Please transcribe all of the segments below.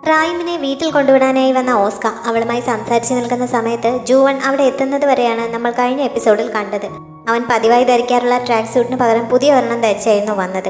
റായിമിനെ വീട്ടിൽ കൊണ്ടുവിടാനായി വന്ന ഓസ്ക അവളുമായി സംസാരിച്ചു നിൽക്കുന്ന സമയത്ത് ജൂവൺ അവിടെ എത്തുന്നത് വരെയാണ് നമ്മൾ കഴിഞ്ഞ എപ്പിസോഡിൽ കണ്ടത്. അവൻ പതിവായി ധരിക്കാറുള്ള ട്രാക്ക് സൂട്ടിന് പകരം പുതിയ ഒരെണ്ണം ധരിച്ചായിരുന്നു വന്നത്.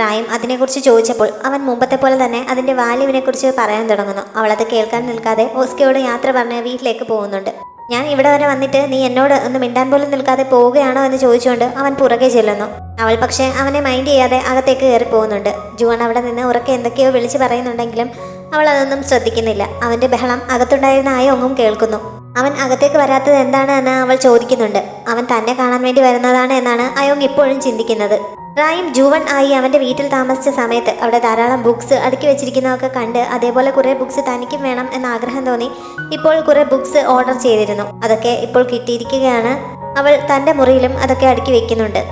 റായിം അതിനെക്കുറിച്ച് ചോദിച്ചപ്പോൾ അവൻ മുമ്പത്തെ പോലെ തന്നെ അതിൻ്റെ വാല്യൂവിനെക്കുറിച്ച് പറയാൻ തുടങ്ങുന്നു. അവളത് കേൾക്കാൻ നിൽക്കാതെ ഓസ്കയോട് യാത്ര പറഞ്ഞ് വീട്ടിലേക്ക് പോകുന്നുണ്ട്. ഞാൻ ഇവിടെ വരെ വന്നിട്ട് നീ എന്നോട് ഒന്ന് മിണ്ടാൻ പോലും നിൽക്കാതെ പോവുകയാണോ എന്ന് ചോദിച്ചുകൊണ്ട് അവൻ പുറകെ ചെല്ലുന്നു. അവൾ പക്ഷേ അവനെ മൈൻഡ് ചെയ്യാതെ അകത്തേക്ക് കയറി പോകുന്നുണ്ട്. ജൂൺ അവിടെ നിന്ന് ഉറക്കെ എന്തൊക്കെയോ വിളിച്ച് പറയുന്നുണ്ടെങ്കിലും അവൾ അതൊന്നും ശ്രദ്ധിക്കുന്നില്ല. അവൻ്റെ ബഹളം അകത്തുണ്ടായിരുന്ന ആയൊങ്ങും കേൾക്കുന്നു. അവൻ അകത്തേക്ക് വരാത്തത് എന്താണ് എന്ന് അവൾ ചോദിക്കുന്നുണ്ട്. അവൻ തന്നെ കാണാൻ വേണ്ടി വരുന്നതാണ് എന്നാണ് അയോങ് ഇപ്പോഴും ചിന്തിക്കുന്നത്. റായിം ജൂവൺ ആയി അവൻ്റെ വീട്ടിൽ താമസിച്ച സമയത്ത് അവിടെ ധാരാളം ബുക്സ് അടുക്കി വെച്ചിരിക്കുന്നതൊക്കെ കണ്ട് അതേപോലെ കുറേ ബുക്സ് തനിക്കും വേണം എന്ന ആഗ്രഹം തോന്നി ഇപ്പോൾ കുറേ ബുക്സ് ഓർഡർ ചെയ്തിരുന്നു. അതൊക്കെ ഇപ്പോൾ കിട്ടിയിരിക്കുകയാണ്. അവൾ തൻ്റെ മുറിയിലും അതൊക്കെ അടുക്കി വെക്കുന്നുണ്ട്.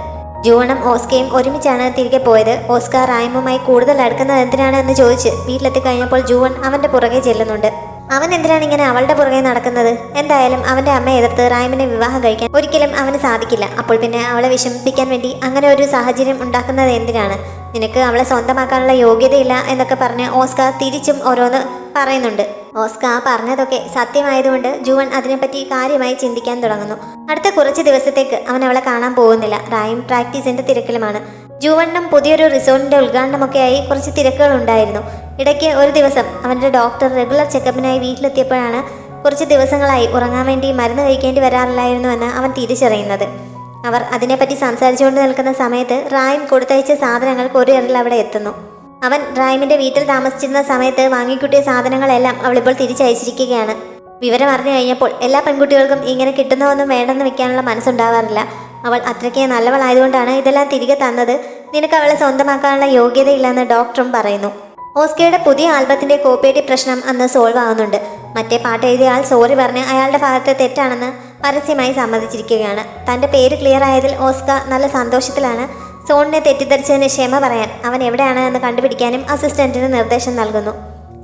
ജൂവണും ഓസ്കയും ഒരുമിച്ചാണ് തിരികെ പോയത്. ഓസ്ക റായിമുമായി കൂടുതൽ അടുക്കുന്നത് എന്തിനാണ് എന്ന് ചോദിച്ച് വീട്ടിലെത്തി കഴിഞ്ഞപ്പോൾ ജൂവൺ അവൻ്റെ പുറകെ ചെല്ലുന്നുണ്ട്. അവൻ എന്തിനാണ് ഇങ്ങനെ അവളുടെ പുറകെ നടക്കുന്നത്? എന്തായാലും അവൻ്റെ അമ്മയെ എതിർത്ത് റായിമിനെ വിവാഹം കഴിക്കാൻ ഒരിക്കലും അവന് സാധിക്കില്ല. അപ്പോൾ പിന്നെ അവളെ വിഷമിപ്പിക്കാൻ വേണ്ടി അങ്ങനെ ഒരു സാഹചര്യം ഉണ്ടാക്കുന്നത് എന്തിനാണ്? നിനക്ക് അവളെ സ്വന്തമാക്കാനുള്ള യോഗ്യതയില്ല എന്നൊക്കെ പറഞ്ഞ് ഓസ്ക തിരിച്ചും ഓരോന്ന് പറയുന്നുണ്ട്. ഓസ്ക പറഞ്ഞതൊക്കെ സത്യമായതുകൊണ്ട് ജൂവൺ അതിനെപ്പറ്റി കാര്യമായി ചിന്തിക്കാൻ തുടങ്ങുന്നു. അടുത്ത കുറച്ച് ദിവസത്തേക്ക് അവൻ അവളെ കാണാൻ പോകുന്നില്ല. റായിം പ്രാക്ടീസിന്റെ തിരക്കിലുമാണ്. ജൂവണ്ണും പുതിയൊരു റിസോർട്ടിന്റെ ഉദ്ഘാടനമൊക്കെയായി കുറച്ച് തിരക്കുകൾ ഉണ്ടായിരുന്നു. ഇടയ്ക്ക് ഒരു ദിവസം അവൻ്റെ ഡോക്ടർ റെഗുലർ ചെക്കപ്പിനായി വീട്ടിലെത്തിയപ്പോഴാണ് കുറച്ച് ദിവസങ്ങളായി ഉറങ്ങാൻ വേണ്ടി മരുന്ന് കഴിക്കേണ്ടി വരാറില്ലായിരുന്നുവെന്ന് അവൻ തിരിച്ചറിയുന്നത്. അവർ അതിനെപ്പറ്റി സംസാരിച്ചുകൊണ്ട് നിൽക്കുന്ന സമയത്ത് റായിം കൊടുത്തയച്ച സാധനങ്ങൾ കൊറിയറിൽ അവിടെ എത്തുന്നു. അവൻ റായിമിൻ്റെ വീട്ടിൽ താമസിച്ചിരുന്ന സമയത്ത് വാങ്ങിക്കൂട്ടിയ സാധനങ്ങളെല്ലാം അവളിപ്പോൾ തിരിച്ചയച്ചിരിക്കുകയാണ്. വിവരം അറിഞ്ഞു കഴിഞ്ഞപ്പോൾ എല്ലാ പെൺകുട്ടികൾക്കും ഇങ്ങനെ കിട്ടുന്നതൊന്നും വേണ്ടെന്ന് വെക്കാനുള്ള മനസ്സുണ്ടാവാറില്ല. അവൾ അത്രയ്ക്ക് നല്ലവളായതുകൊണ്ടാണ് ഇതെല്ലാം തിരികെ തന്നത്. നിനക്ക് അവളെ സ്വന്തമാക്കാനുള്ള യോഗ്യതയില്ലെന്ന് ഡോക്ടറും പറയുന്നു. ഓസ്കയുടെ പുതിയ ആൽബത്തിൻ്റെ കോപ്പിയടി പ്രശ്നം അന്ന് സോൾവ് ആവുന്നുണ്ട്. മറ്റേ പാട്ട് എഴുതിയ ആൾ സോറി പറഞ്ഞ് അയാളുടെ ഭാഗത്തെ തെറ്റാണെന്ന് പരസ്യമായി സമ്മതിച്ചിരിക്കുകയാണ്. തൻ്റെ പേര് ക്ലിയർ ആയതിൽ ഓസ്ക നല്ല സന്തോഷത്തിലാണ്. സോണിനെ തെറ്റിദ്ധരിച്ചതിന് ക്ഷമ പറയാൻ അവൻ എവിടെയാണ് എന്ന് കണ്ടുപിടിക്കാനും അസിസ്റ്റന്റിന് നിർദ്ദേശം നൽകുന്നു.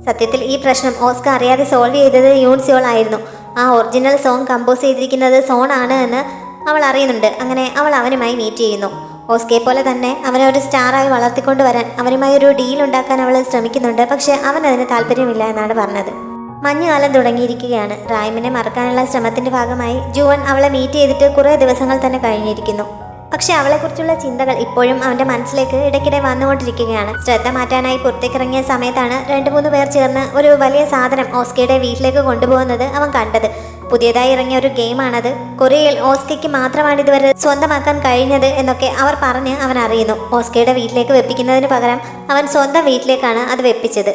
സത്യത്തിൽ ഈ പ്രശ്നം ഓസ്ക അറിയാതെ സോൾവ് ചെയ്തത് യൂൺസിയോൾ ആയിരുന്നു. ആ ഒറിജിനൽ സോങ് കമ്പോസ് ചെയ്തിരിക്കുന്നത് സോൺ ആണ് എന്ന് അവൾ അറിയുന്നുണ്ട്. അങ്ങനെ അവൾ അവനുമായി മീറ്റ് ചെയ്യുന്നു. ഓസ്കയെ പോലെ തന്നെ അവനെ ഒരു സ്റ്റാറായി വളർത്തിക്കൊണ്ട് വരാൻ അവനുമായി ഒരു ഡീൽ ഉണ്ടാക്കാൻ അവൾ ശ്രമിക്കുന്നുണ്ട്. പക്ഷേ അവൻ അതിന് താല്പര്യമില്ല എന്നാണ് പറഞ്ഞത്. മഞ്ഞുകാലം തുടങ്ങിയിരിക്കുകയാണ്. റായിമിനെ മറക്കാനുള്ള ശ്രമത്തിന്റെ ഭാഗമായി ജൂവൺ അവളെ മീറ്റ് ചെയ്തിട്ട് കുറേ ദിവസങ്ങൾ തന്നെ കഴിഞ്ഞിരിക്കുന്നു. പക്ഷെ അവളെക്കുറിച്ചുള്ള ചിന്തകൾ ഇപ്പോഴും അവൻ്റെ മനസ്സിലേക്ക് ഇടയ്ക്കിടെ വന്നുകൊണ്ടിരിക്കുകയാണ്. ശ്രദ്ധ മാറ്റാനായി പുറത്തേക്കിറങ്ങിയ സമയത്താണ് 2-3 പേർ ചേർന്ന് ഒരു വലിയ സാധനം ഓസ്കയുടെ വീട്ടിലേക്ക് കൊണ്ടുപോകുന്നത് അവൻ കണ്ടത്. പുതിയതായി ഇറങ്ങിയ ഒരു ഗെയിമാണത്. കൊറിയയിൽ ഓസ്കയ്ക്ക് മാത്രമാണ് ഇതുവരെ സ്വന്തമാക്കാൻ കഴിഞ്ഞത് എന്നൊക്കെ അവർ പറഞ്ഞ് അവൻ അറിയുന്നു. ഓസ്കയുടെ വീട്ടിലേക്ക് വെപ്പിക്കുന്നതിന് പകരം അവൻ സ്വന്തം വീട്ടിലേക്കാണ് അത് വെപ്പിച്ചത്.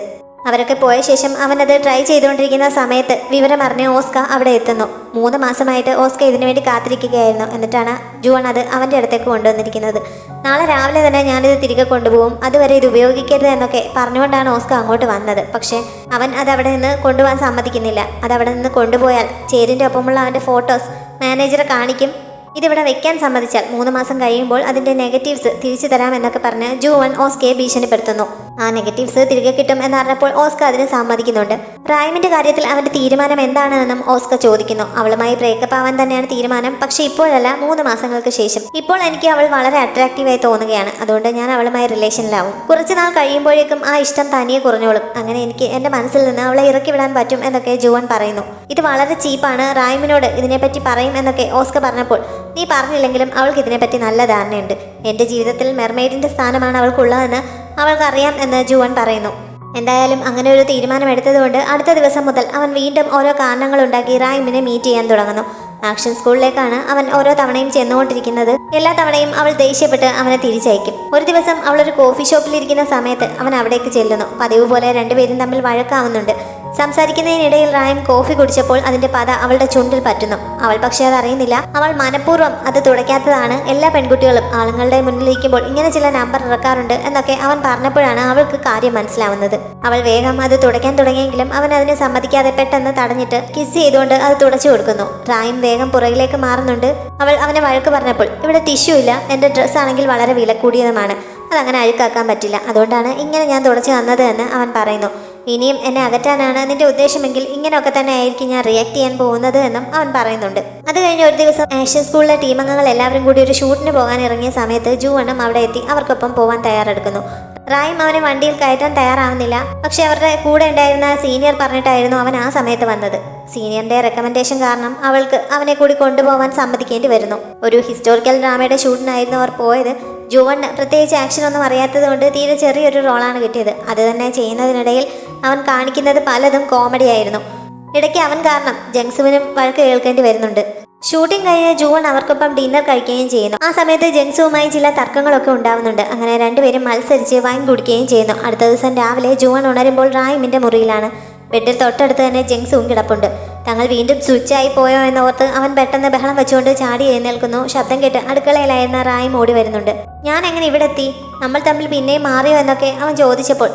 അവരൊക്കെ പോയ ശേഷം അവനത് ട്രൈ ചെയ്തുകൊണ്ടിരിക്കുന്ന സമയത്ത് വിവരമറിഞ്ഞ് ഓസ്ക അവിടെ എത്തുന്നു. 3 മാസമായിട്ട് ഓസ്ക ഇതിനു വേണ്ടി കാത്തിരിക്കുകയായിരുന്നു. എന്നിട്ടാണ് ജൂൺ അത് അവൻ്റെ അടുത്തേക്ക് കൊണ്ടുവന്നിരിക്കുന്നത്. നാളെ രാവിലെ തന്നെ ഞാനിത് തിരികെ കൊണ്ടുപോകും, അതുവരെ ഇത് ഉപയോഗിക്കരുത് എന്നൊക്കെ പറഞ്ഞുകൊണ്ടാണ് ഓസ്ക അങ്ങോട്ട് വന്നത്. പക്ഷേ അവൻ അത് അവിടെ നിന്ന് കൊണ്ടുപോകാൻ സമ്മതിക്കുന്നില്ല. അതവിടെ നിന്ന് കൊണ്ടുപോയാൽ ചേരിൻ്റെ ഒപ്പമുള്ള അവൻ്റെ ഫോട്ടോസ് മാനേജറെ കാണിക്കും. ഇതിവിടെ വെക്കാൻ സമ്മതിച്ചാൽ 3 മാസം കഴിയുമ്പോൾ അതിൻ്റെ നെഗറ്റീവ്സ് തിരിച്ചു തരാമെന്നൊക്കെ പറഞ്ഞ് ജൂവൺ ഓസ്കയെ ഭീഷണിപ്പെടുത്തുന്നു. ആ നെഗറ്റീവ്സ് തിരികെ കിട്ടും എന്നറിഞ്ഞപ്പോൾ ഓസ്ക അതിന് സമ്മതിക്കുന്നുണ്ട്. റായിമിൻ്റെ കാര്യത്തിൽ അവൻ്റെ തീരുമാനം എന്താണെന്നും ഓസ്ക ചോദിക്കുന്നു. അവളുമായി ബ്രേക്കപ്പ് ആവാൻ തന്നെയാണ് തീരുമാനം, പക്ഷേ ഇപ്പോഴല്ല, 3 മാസങ്ങൾക്ക് ശേഷം. ഇപ്പോൾ എനിക്ക് അവൾ വളരെ അട്രാക്റ്റീവായി തോന്നുകയാണ്. അതുകൊണ്ട് ഞാൻ അവളുമായി റിലേഷനിലാവും. കുറച്ച് നാൾ കഴിയുമ്പോഴേക്കും ആ ഇഷ്ടം തനിയെ കുറഞ്ഞോളും. അങ്ങനെ എനിക്ക് എൻ്റെ മനസ്സിൽ നിന്ന് അവളെ ഇറക്കി വിടാൻ പറ്റും എന്നൊക്കെ ജൂവൺ പറയുന്നു. ഇത് വളരെ ചീപ്പാണ്, റായിമിനോട് ഇതിനെപ്പറ്റി പറയും എന്നൊക്കെ ഓസ്ക പറഞ്ഞപ്പോൾ നീ പറഞ്ഞില്ലെങ്കിലും അവൾക്ക് ഇതിനെപ്പറ്റി നല്ല ധാരണയുണ്ട്. എൻ്റെ ജീവിതത്തിൽ മെർമെയ്ഡിൻ്റെ സ്ഥാനമാണ് അവൾക്കുള്ളതെന്ന് അവൾക്കറിയാം എന്ന് ജൂവൺ പറയുന്നു. എന്തായാലും അങ്ങനെ ഒരു തീരുമാനമെടുത്തതുകൊണ്ട് അടുത്ത ദിവസം മുതൽ അവൻ വീണ്ടും ഓരോ കാരണങ്ങളുണ്ടാക്കി റായിമിനെ മീറ്റ് ചെയ്യാൻ തുടങ്ങുന്നു. ആക്ഷൻ സ്കൂളിലേക്കാണ് അവൻ ഓരോ തവണയും ചെന്നുകൊണ്ടിരിക്കുന്നത്. എല്ലാ തവണയും അവൾ ദേഷ്യപ്പെട്ട് അവനെ തിരിച്ചയക്കും. ഒരു ദിവസം അവളൊരു കോഫി ഷോപ്പിലിരിക്കുന്ന സമയത്ത് അവൻ അവിടേക്ക് ചെല്ലുന്നു. പതിവ് പോലെ 2 പേരും തമ്മിൽ വഴക്കാവുന്നുണ്ട്. സംസാരിക്കുന്നതിനിടയിൽ റായിം കോഫി കുടിച്ചപ്പോൾ അതിന്റെ പത അവളുടെ ചുണ്ടിൽ പറ്റുന്നു. അവൾ പക്ഷേ അത് അറിയുന്നില്ല. അവൾ മനഃപൂർവ്വം അത് തുടയ്ക്കാത്തതാണ്. എല്ലാ പെൺകുട്ടികളും ആളുകളുടെ മുന്നിലിരിക്കുമ്പോൾ ഇങ്ങനെ ചില നമ്പർ ഇറക്കാറുണ്ട് എന്നൊക്കെ അവൻ പറഞ്ഞപ്പോഴാണ് അവൾക്ക് കാര്യം മനസ്സിലാവുന്നത്. അവൾ വേഗം അത് തുടയ്ക്കാൻ തുടങ്ങിയെങ്കിലും അവൻ അതിനെ സമ്മതിക്കാതെ പെട്ടെന്ന് തടഞ്ഞിട്ട് കിസ് ചെയ്തുകൊണ്ട് അത് തുടച്ചു കൊടുക്കുന്നു. റായിം വേഗം പുറകിലേക്ക് മാറുന്നുണ്ട്. അവൾ അവനെ വഴക്ക് പറഞ്ഞപ്പോൾ ഇവിടെ ടിഷ്യൂ ഇല്ല, എൻ്റെ ഡ്രസ്സ് ആണെങ്കിൽ വളരെ വില കൂടിയതുമാണ്, അതങ്ങനെ അഴുക്കാക്കാൻ പറ്റില്ല, അതുകൊണ്ടാണ് ഇങ്ങനെ ഞാൻ തുടച്ചു തന്നത് എന്ന് അവൻ പറയുന്നു. ഇനിയും എന്നെ അകറ്റാനാണ് നിന്റെ ഉദ്ദേശമെങ്കിൽ ഇങ്ങനെയൊക്കെ തന്നെ ആയിരിക്കും ഞാൻ റിയാക്ട് ചെയ്യാൻ പോകുന്നത് എന്നും അവൻ പറയുന്നുണ്ട്. അത് കഴിഞ്ഞ് ഒരു ദിവസം ആക്ഷൻ സ്കൂളിലെ ടീമംഗങ്ങൾ എല്ലാവരും കൂടി ഒരു ഷൂട്ടിന് പോകാൻ ഇറങ്ങിയ സമയത്ത് ജൂവണ്ണും അവിടെ എത്തി അവർക്കൊപ്പം പോകാൻ തയ്യാറെടുക്കുന്നു. റായും അവനെ വണ്ടിയിൽ കയറ്റാൻ തയ്യാറാവുന്നില്ല. പക്ഷെ അവരുടെ കൂടെ ഉണ്ടായിരുന്ന സീനിയർ പറഞ്ഞിട്ടായിരുന്നു അവൻ ആ സമയത്ത് വന്നത്. സീനിയറിന്റെ റെക്കമെൻഡേഷൻ കാരണം അവൾക്ക് അവനെ കൂടി കൊണ്ടുപോകാൻ സമ്മതിക്കേണ്ടി വരുന്നു. ഒരു ഹിസ്റ്റോറിക്കൽ ഡ്രാമയുടെ ഷൂട്ടിനായിരുന്നു അവർ പോയത്. ജുവൺ പ്രത്യേകിച്ച് ആക്ഷൻ ഒന്നും അറിയാത്തത് കൊണ്ട് തീരെ ചെറിയൊരു റോളാണ് കിട്ടിയത്. അത് തന്നെ ചെയ്യുന്നതിനിടയിൽ അവൻ കാണിക്കുന്നത് പലതും കോമഡി ആയിരുന്നു. ഇടയ്ക്ക് അവൻ കാരണം ജങ്സുവിനും വഴക്ക് കേൾക്കേണ്ടി വരുന്നുണ്ട്. ഷൂട്ടിംഗ് കഴിഞ്ഞ് ജുവൺ അവർക്കൊപ്പം ഡിന്നർ കഴിക്കുകയും ചെയ്യുന്നു. ആ സമയത്ത് ജങ്സുവുമായി ചില തർക്കങ്ങളൊക്കെ ഉണ്ടാവുന്നുണ്ട്. അങ്ങനെ രണ്ടുപേരും മത്സരിച്ച് വൈൻ കുടിക്കുകയും ചെയ്യുന്നു. അടുത്ത ദിവസം രാവിലെ ജുവൺ ഉണരുമ്പോൾ റായിമിന്റെ മുറിയിലാണ്. ബെഡിൽ തൊട്ടടുത്ത് തന്നെ ജങ്സുവും കിടപ്പുണ്ട്. തങ്ങൾ വീണ്ടും സ്വിച്ചായി പോയോ എന്നോർത്ത് അവൻ പെട്ടെന്ന് ബഹളം വെച്ചുകൊണ്ട് ചാടി എഴുന്നേൽക്കുന്നു. ശബ്ദം കേട്ട് അടുക്കളയിലായിരുന്ന റായിം ഓടി വരുന്നുണ്ട്. ഞാൻ എങ്ങനെ ഇവിടെ എത്തി? നമ്മൾ തമ്മിൽ പിന്നെയും മാറിയോ എന്നൊക്കെ അവൻ ചോദിച്ചപ്പോൾ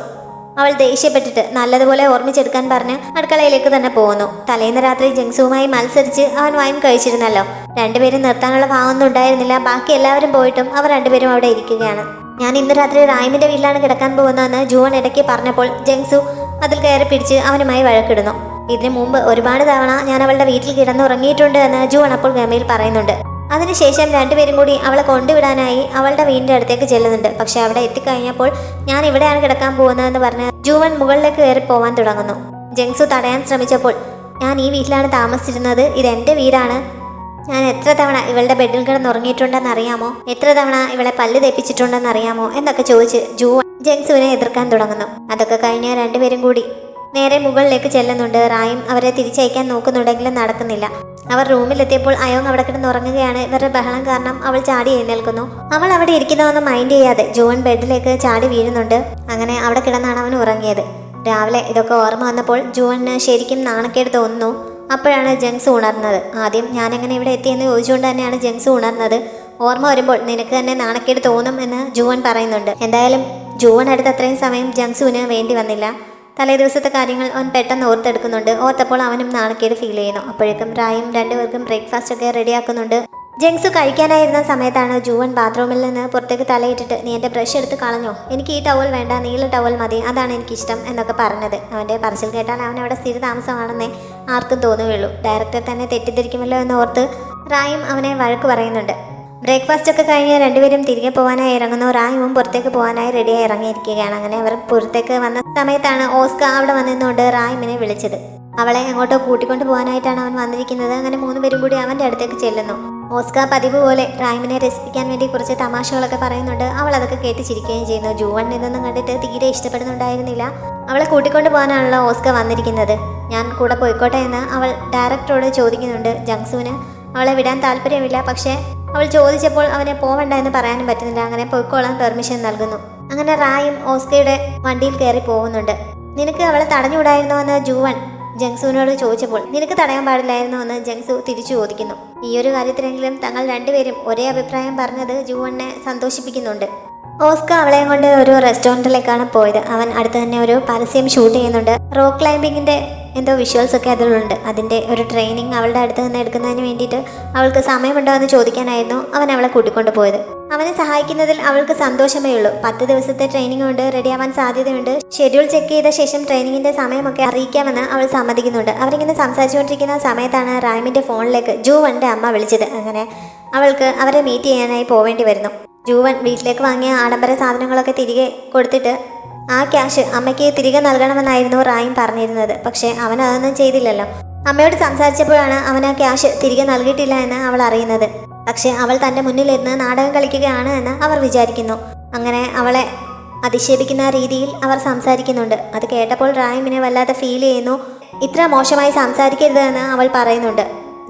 അവൾ ദേഷ്യപ്പെട്ടിട്ട് നല്ലതുപോലെ ഓർമ്മിച്ചെടുക്കാൻ പറഞ്ഞ് അടുക്കളയിലേക്ക് തന്നെ പോകുന്നു. തലേന്ന് രാത്രി ജങ്സുവുമായി മത്സരിച്ച് അവൻ വൈൻ കഴിച്ചിരുന്നല്ലോ. രണ്ടുപേരും നിർത്താനുള്ള ഭാവമൊന്നും ഉണ്ടായിരുന്നില്ല. ബാക്കി എല്ലാവരും പോയിട്ടും അവർ രണ്ടുപേരും അവിടെ ഇരിക്കുകയാണ്. ഞാൻ ഇന്ന് രാത്രി റായിമിന്റെ വീട്ടിലാണ് കിടക്കാൻ പോകുന്നതെന്ന് ജുവൺ ഇടയ്ക്ക് പറഞ്ഞപ്പോൾ ജങ്സു അതിൽ കയറി പിടിച്ച് അവനുമായി വഴക്കിടുന്നു. ഇതിനു മുമ്പ് ഒരുപാട് തവണ ഞാൻ അവളുടെ വീട്ടിൽ കിടന്നുറങ്ങിയിട്ടുണ്ട് എന്ന് ജുവൺ അപ്പോൾ ഗമയിൽ പറയുന്നുണ്ട്. അതിനുശേഷം രണ്ടുപേരും കൂടി അവളെ കൊണ്ടുവിടാനായി അവളുടെ വീടിന്റെ അടുത്തേക്ക് ചെല്ലുന്നുണ്ട്. പക്ഷെ അവിടെ എത്തിക്കഴിഞ്ഞപ്പോൾ ഞാൻ ഇവിടെയാണ് കിടക്കാൻ പോകുന്നതെന്ന് പറഞ്ഞ് ജുവൺ മുകളിലേക്ക് കയറി പോവാൻ തുടങ്ങുന്നു. ജങ്സു തടയാൻ ശ്രമിച്ചപ്പോൾ ഞാൻ ഈ വീട്ടിലാണ് താമസിച്ചിരുന്നത്, ഇതെന്റെ വീടാണ്, ഞാൻ എത്ര തവണ ഇവളുടെ ബെഡിൽ കിടന്നുറങ്ങിയിട്ടുണ്ടെന്ന് അറിയാമോ, എത്ര തവണ ഇവളെ പല്ല് തെപ്പിച്ചിട്ടുണ്ടെന്ന് അറിയാമോ എന്നൊക്കെ ചോദിച്ച് ജുവൺ ജങ്സുവിനെ എതിർക്കാൻ തുടങ്ങുന്നു. അതൊക്കെ കഴിഞ്ഞ് രണ്ടുപേരും കൂടി നേരെ മുകളിലേക്ക് ചെല്ലുന്നുണ്ട്. റായും അവരെ തിരിച്ചയക്കാൻ നോക്കുന്നുണ്ടെങ്കിലും നടക്കുന്നില്ല. അവർ റൂമിലെത്തിയപ്പോൾ അയോങ് അവിടെ കിടന്നുറങ്ങുകയാണ്. ഇവരുടെ ബഹളം കാരണം അവൾ ചാടി എഴുന്നേൽക്കുന്നു. അവൾ അവിടെ ഇരിക്കുന്നതൊന്നും മൈൻഡ് ചെയ്യാതെ ജുവൺ ബെഡിലേക്ക് ചാടി വീഴുന്നുണ്ട്. അങ്ങനെ അവിടെ കിടന്നാണ് അവൻ ഉറങ്ങിയത്. രാവിലെ ഇതൊക്കെ ഓർമ്മ വന്നപ്പോൾ ജുവണിന് ശരിക്കും നാണക്കേട് തോന്നുന്നു. അപ്പോഴാണ് ജങ്സു ഉണർന്നത്. ആദ്യം ഞാനെങ്ങനെ ഇവിടെ എത്തിയെന്ന് ചോദിച്ചുകൊണ്ട് തന്നെയാണ് ജങ്സു ഉണർന്നത്. ഓർമ്മ വരുമ്പോൾ നിനക്ക് തന്നെ നാണക്കേട് തോന്നും എന്ന് ജുവൺ പറയുന്നുണ്ട്. എന്തായാലും ജുവൺ അടുത്ത് അത്രയും സമയം ജങ്സുവിന് വേണ്ടി വന്നില്ല. തലേ ദിവസത്തെ കാര്യങ്ങൾ അവൻ പെട്ടെന്ന് ഓർത്തെടുക്കുന്നുണ്ട്. ഓർത്തപ്പോൾ അവനും നാണക്കേട് ഫീൽ ചെയ്യുന്നു. അപ്പോഴേക്കും റായും രണ്ടുപേർക്കും ബ്രേക്ക്ഫാസ്റ്റ് ഒക്കെ റെഡിയാക്കുന്നുണ്ട്. ജങ്സു കഴിക്കാനായിരുന്ന സമയത്താണ് ജുവൺ ബാത്റൂമിൽ നിന്ന് പുറത്തേക്ക് തലയിട്ടിട്ട് നീ എൻ്റെ ബ്രഷ് എടുത്ത് കളഞ്ഞോ, എനിക്ക് ഈ ടവൽ വേണ്ട, നീല ടവൽ മതി, അതാണ് എനിക്കിഷ്ടം എന്നൊക്കെ പറഞ്ഞത്. അവൻ്റെ പറച്ചിൽ കേട്ടാൽ അവൻ അവിടെ സ്ഥിര താമസമാണെന്നേ ആർക്കും തോന്നുകയുള്ളൂ. ഡയറക്ടർ തന്നെ തെറ്റിദ്ധരിക്കുമല്ലോ എന്ന് ഓർത്ത് റായും അവനെ വഴക്ക് പറയുന്നുണ്ട്. ബ്രേക്ക്ഫാസ്റ്റ് ഒക്കെ കഴിഞ്ഞ് രണ്ടുപേരും തിരികെ പോകാനായി ഇറങ്ങുന്നു. റായുവും പുറത്തേക്ക് പോകാനായി റെഡിയായി ഇറങ്ങിയിരിക്കുകയാണ്. അങ്ങനെ അവർ പുറത്തേക്ക് വന്ന സമയത്താണ് ഓസ്ക അവിടെ വന്നിരുന്നുകൊണ്ട് റായിമിനെ വിളിച്ചത്. അവളെ അങ്ങോട്ടോ കൂട്ടിക്കൊണ്ട് പോകാനായിട്ടാണ് അവൻ വന്നിരിക്കുന്നത്. അങ്ങനെ 3 പേരും കൂടി അവൻ്റെ അടുത്തേക്ക് ചെല്ലുന്നു. ഓസ്ക പതിവ് പോലെ റായിമിനെ രസിപ്പിക്കാൻ വേണ്ടി കുറച്ച് തമാശകളൊക്കെ പറയുന്നുണ്ട്. അവൾ അതൊക്കെ കേട്ട് ചിരിക്കുകയും ചെയ്യുന്നു. ജുവൺ ഇതൊന്നും കണ്ടിട്ട് തീരെ ഇഷ്ടപ്പെടുന്നുണ്ടായിരുന്നില്ല. അവളെ കൂട്ടിക്കൊണ്ട് പോകാനാണല്ലോ ഓസ്ക വന്നിരിക്കുന്നത്. ഞാൻ കൂടെ പോയിക്കോട്ടെ എന്ന് അവൾ ഡയറക്ടറോട് ചോദിക്കുന്നുണ്ട്. ജങ്സുവിന് അവളെ വിടാൻ താല്പര്യമില്ല. പക്ഷേ അവൾ ചോദിച്ചപ്പോൾ അവനെ പോവണ്ട എന്ന് പറയാനും പറ്റുന്നില്ല. അങ്ങനെ പോയിക്കോളാൻ പെർമിഷൻ നൽകുന്നു. അങ്ങനെ റായും ഓസ്കയുടെ വണ്ടിയിൽ കയറി പോകുന്നുണ്ട്. നിനക്ക് അവളെ തടഞ്ഞുവിടായിരുന്നോ എന്ന് ജുവൺ ജങ്സുവിനോട് ചോദിച്ചപ്പോൾ നിനക്ക് തടയാൻ പാടില്ലായിരുന്നോ എന്ന് ജങ്സു തിരിച്ചു ചോദിക്കുന്നു. ഈ ഒരു കാര്യത്തിലെങ്കിലും തങ്ങൾ രണ്ടുപേരും ഒരേ അഭിപ്രായം പറഞ്ഞത് ജുവണിനെ സന്തോഷിപ്പിക്കുന്നുണ്ട്. ഓസ്ക അവളെയും കൊണ്ട് ഒരു റെസ്റ്റോറൻറ്റിലേക്കാണ് പോയത്. അവൻ അടുത്ത് തന്നെ ഒരു പരസ്യം ഷൂട്ട് ചെയ്യുന്നുണ്ട്. റോക്ക് ക്ലൈംബിങ്ങിൻ്റെ എന്തോ വിഷ്വൽസ് ഒക്കെ അതിലുണ്ട്. അതിൻ്റെ ഒരു ട്രെയിനിങ് അവളുടെ അടുത്ത് നിന്ന് എടുക്കുന്നതിന് വേണ്ടിയിട്ട് അവൾക്ക് സമയമുണ്ടോ എന്ന് ചോദിക്കാനായിരുന്നു അവൻ അവളെ കൂട്ടിക്കൊണ്ട് പോയത്. അവനെ സഹായിക്കുന്നതിൽ അവൾക്ക് സന്തോഷമേ ഉള്ളൂ. 10 ദിവസത്തെ ട്രെയിനിങ് കൊണ്ട് റെഡിയാവാൻ സാധ്യതയുണ്ട്. ഷെഡ്യൂൾ ചെക്ക് ചെയ്ത ശേഷം ട്രെയിനിങ്ങിൻ്റെ സമയമൊക്കെ അറിയിക്കാമെന്ന് അവൾ സമ്മതിക്കുന്നുണ്ട്. അവരിങ്ങനെ സംസാരിച്ചുകൊണ്ടിരിക്കുന്ന സമയത്താണ് റായിമിൻ്റെ ഫോണിലേക്ക് ജുവണിൻ്റെ അമ്മ വിളിച്ചത്. അങ്ങനെ അവൾക്ക് അവരെ മീറ്റ് ചെയ്യാനായി പോവേണ്ടി വരുന്നു. ജുവൺ വീട്ടിലേക്ക് വാങ്ങിയ ആഡംബര സാധനങ്ങളൊക്കെ തിരികെ കൊടുത്തിട്ട് ആ ക്യാഷ് അമ്മയ്ക്ക് തിരികെ നൽകണമെന്നായിരുന്നു റായും പറഞ്ഞിരുന്നത്. പക്ഷേ അവൻ അതൊന്നും ചെയ്തില്ലല്ലോ. അമ്മയോട് സംസാരിച്ചപ്പോഴാണ് അവൻ ആ ക്യാഷ് തിരികെ നൽകിയിട്ടില്ല എന്ന് അവൾ അറിയുന്നത്. പക്ഷേ അവൾ തൻ്റെ മുന്നിലിരുന്ന് നാടകം കളിക്കുകയാണ് എന്ന് അവർ വിചാരിക്കുന്നു. അങ്ങനെ അവളെ അധിക്ഷേപിക്കുന്ന രീതിയിൽ അവർ സംസാരിക്കുന്നുണ്ട്. അത് കേട്ടപ്പോൾ റായിമിനെ വല്ലാതെ ഫീൽ ചെയ്യുന്നു. ഇത്ര മോശമായി സംസാരിക്കരുത് എന്ന് അവൾ പറയുന്നുണ്ട്.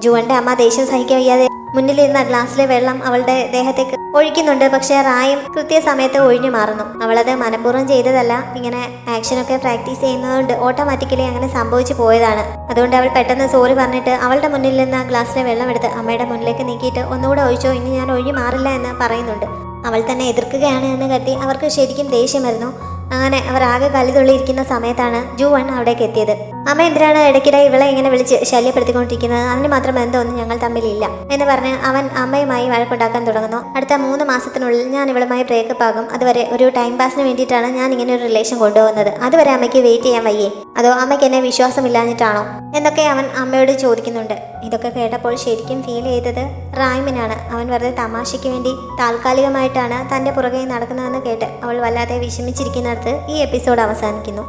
ജുവന്റെ അമ്മ ദേഷ്യം സഹിക്കാൻ വയ്യാതെ മുന്നിലിരുന്ന ഗ്ലാസ്സിലെ വെള്ളം അവളുടെ ദേഹത്തേക്ക് ഒഴിക്കുന്നുണ്ട്. പക്ഷേ റായും കൃത്യസമയത്ത് ഒഴിഞ്ഞു മാറുന്നു. അവളത് മനഃപൂർവ്വം ചെയ്തതല്ല. ഇങ്ങനെ ആക്ഷനൊക്കെ പ്രാക്ടീസ് ചെയ്യുന്നതുകൊണ്ട് ഓട്ടോമാറ്റിക്കലി അങ്ങനെ സംഭവിച്ചു പോയതാണ്. അതുകൊണ്ട് അവൾ പെട്ടെന്ന് സോറി പറഞ്ഞിട്ട് അവളുടെ മുന്നിൽ നിന്ന് ആ ഗ്ലാസ്സിലെ വെള്ളം എടുത്ത് അമ്മയുടെ മുന്നിലേക്ക് നീക്കിയിട്ട് ഒന്നുകൂടെ ഒഴിച്ചോ, ഇനി ഞാൻ ഒഴിഞ്ഞു മാറില്ല എന്ന് പറയുന്നുണ്ട്. അവൾ തന്നെ എതിർക്കുകയാണ് എന്ന് കരുതി അവർക്ക് ശരിക്കും ദേഷ്യം വരുന്നു. അങ്ങനെ അവർ ആകെ കലിതുള്ളിയിരിക്കുന്ന സമയത്താണ് ജുവൺ അവിടേക്ക് എത്തിയത്. അമ്മ എന്തിനാണ് ഇടയ്ക്കിടെ ഇവളെ ഇങ്ങനെ വിളിച്ച് ശല്യപ്പെടുത്തിക്കൊണ്ടിരിക്കുന്നത്? അതിന് മാത്രം ബന്ധമൊന്നും ഞങ്ങൾ തമ്മിലില്ല എന്ന് പറഞ്ഞ് അവൻ അമ്മയുമായി വഴക്കുണ്ടാക്കാൻ തുടങ്ങുന്നു. അടുത്ത 3 മാസത്തിനുള്ളിൽ ഞാൻ ഇവളുമായി ബ്രേക്കപ്പ് ആകും. അതുവരെ ഒരു ടൈം പാസിന് വേണ്ടിയിട്ടാണ് ഞാൻ ഇങ്ങനെ ഒരു റിലേഷൻ കൊണ്ടുപോകുന്നത്. അതുവരെ അമ്മയ്ക്ക് വെയിറ്റ് ചെയ്യാൻ വയ്യേ? അതോ അമ്മയ്ക്ക് എന്നെ വിശ്വാസമില്ലാഞ്ഞിട്ടാണോ എന്നൊക്കെ അവൻ അമ്മയോട് ചോദിക്കുന്നുണ്ട്. ഇതൊക്കെ കേട്ടപ്പോൾ ശരിക്കും ഫീൽ ചെയ്തത് റായ്മിനാണ്. അവൻ വെറുതെ തമാശയ്ക്ക് വേണ്ടി താൽക്കാലികമായിട്ടാണ് തൻ്റെ പുറകെ നടക്കുന്നതെന്ന് കേട്ട് അവൾ വല്ലാതെ വിഷമിച്ചിരിക്കുന്നിടത്ത് ഈ എപ്പിസോഡ് അവസാനിക്കുന്നു.